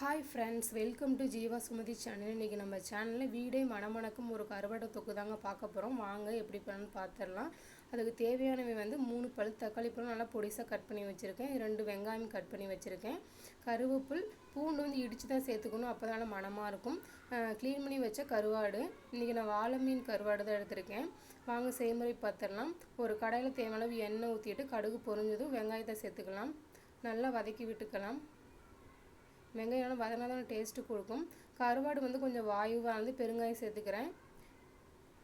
Hi friends, welcome to Jeeva Sumathi channel. இன்றைக்கி நம்ம சேனலில் வீடே மணமணக்கும் ஒரு கருவாடு தொக்கு தாங்க பார்க்க போகிறோம். வாங்க எப்படி பண்ணு பார்த்துடலாம். அதுக்கு தேவையானவை 3 பழு தக்காளி பழம் நல்லா பொடிசாக கட் பண்ணி வச்சுருக்கேன். 2 வெங்காயம் கட் பண்ணி வச்சுருக்கேன். கருவேப்பில், பூண்டு இடித்து தான் சேர்த்துக்கணும், அப்போ தான் மணமாக இருக்கும். க்ளீன் பண்ணி வச்ச கருவாடு. இன்றைக்கி நான் வாழை மீன் கருவாடு தான் எடுத்திருக்கேன். வாங்க செய்முறை பார்த்துடலாம். ஒரு கடாயில் தேவையான அளவு எண்ணெய் ஊற்றிட்டு கடுகு பொரிஞ்சதும் வெங்காயத்தை சேர்த்துக்கலாம். நல்லா வதக்கி விட்டுக்கலாம். வெங்காயம் வதங்கினா தான் டேஸ்ட்டு கொடுக்கும். கருவாடு கொஞ்சம் வாயுவாக பெருங்காயம் சேர்த்துக்கிறேன்.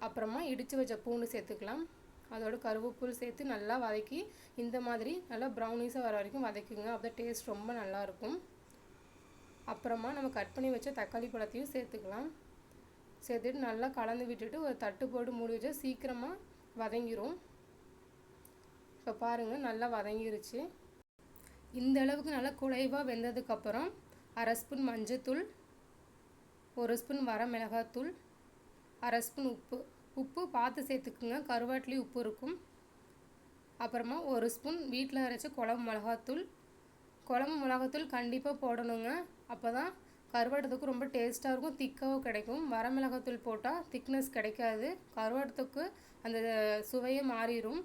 அப்புறமா இடித்து வச்ச பூண்டு சேர்த்துக்கலாம். அதோட கருவேப்பிலை சேர்த்து நல்லா வதக்கி இந்த மாதிரி நல்லா ப்ரௌனிஸாக வர வரைக்கும் வதக்குங்க. அப்போ டேஸ்ட் ரொம்ப நல்லாயிருக்கும். அப்புறமா நம்ம கட் பண்ணி வச்ச தக்காளி பழத்தையும் சேர்த்துக்கலாம். சேர்த்துட்டு நல்லா கலந்து விட்டுட்டு ஒரு தட்டு போட்டு மூடி வச்சா சீக்கிரமாக வதங்கிரும். இப்போ பாருங்கள், நல்லா வதங்கிருச்சு. இந்த அளவுக்கு நல்லா குழைவாக வெந்ததுக்கப்புறம் 1/2 ஸ்பூன் மஞ்சத்தூள், 1 ஸ்பூன் வரமிளகாத்தூள், 1/2 ஸ்பூன் உப்பு பார்த்து சேர்த்துக்குங்க, கருவாட்டிலையும் உப்பு இருக்கும். அப்புறமா 1 ஸ்பூன் வீட்டில் அரைச்ச குழம்பு மிளகாத்தூள் கண்டிப்பாக போடணுங்க. அப்போ தான் கருவாட்டு ரொம்ப டேஸ்ட்டாக இருக்கும், திக்காகவும் கிடைக்கும். வரமிளகாத்தூள் போட்டால் திக்னஸ் கிடைக்காது, கருவாட்டு அந்த சுவையே மாறிடும்.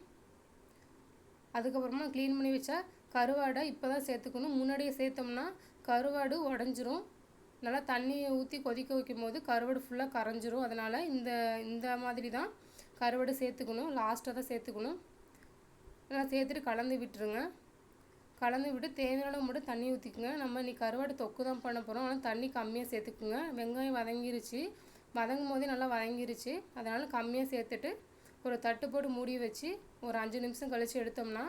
அதுக்கப்புறமா க்ளீன் பண்ணி வச்சா கருவாடை இப்போ தான் சேர்த்துக்கணும். முன்னாடியே சேர்த்தோம்னா கருவாடு உடஞ்சிரும். நல்லா தண்ணியை ஊற்றி கொதிக்க வைக்கும் போது கருவாடு ஃபுல்லாக கரைஞ்சிரும். அதனால் இந்த மாதிரி தான் கருவாடு சேர்த்துக்கணும், லாஸ்ட்டாக தான் சேர்த்துக்கணும். நல்லா சேர்த்துட்டு கலந்து விட்டுருங்க. கலந்து விட்டு தேவையான மட்டும் தண்ணி ஊற்றிக்குங்க. நம்ம இன்றைக்கி கருவாடு தொக்கு தான் பண்ண போகிறோம், ஆனால் தண்ணி கம்மியாக சேர்த்துக்குங்க. வெங்காயம் வதங்கிருச்சு, வதங்கும் போதே நல்லா வதங்கிருச்சு. அதனால் கம்மியாக சேர்த்துட்டு ஒரு தட்டு போட்டு மூடி வச்சு ஒரு 5 நிமிஷம் கழித்து எடுத்தோம்னா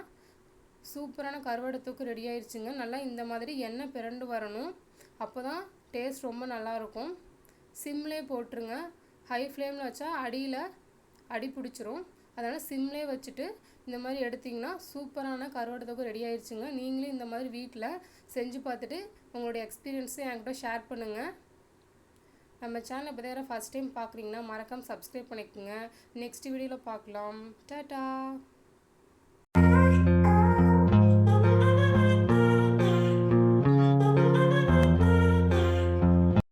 சூப்பரான கருவாடு தொக்கு ரெடி ஆயிடுச்சுங்க. நல்லா இந்த மாதிரி எண்ணெய் பிறண்டு வரணும், அப்போ தான் டேஸ்ட் ரொம்ப நல்லாயிருக்கும். சிம்லேயே போட்டுருங்க. ஹை ஃப்ளேமில் வச்சா அடி பிடிச்சிரும். அதனால் சிம்லேயே வச்சுட்டு இந்த மாதிரி எடுத்திங்கன்னா சூப்பரான கருவாடு தொக்கு ரெடி ஆயிடுச்சுங்க. நீங்களும் இந்த மாதிரி வீட்டில் செஞ்சு பார்த்துட்டு உங்களுடைய எக்ஸ்பீரியன்ஸை என்கிட்ட ஷேர் பண்ணுங்கள். நம்ம சேனலை இப்போ தான் ஃபஸ்ட் டைம் பார்க்குறீங்கன்னா மறக்காமல் சப்ஸ்கிரைப் பண்ணிக்கோங்க. நெக்ஸ்ட் வீடியோவில் பார்க்கலாம். டாடா.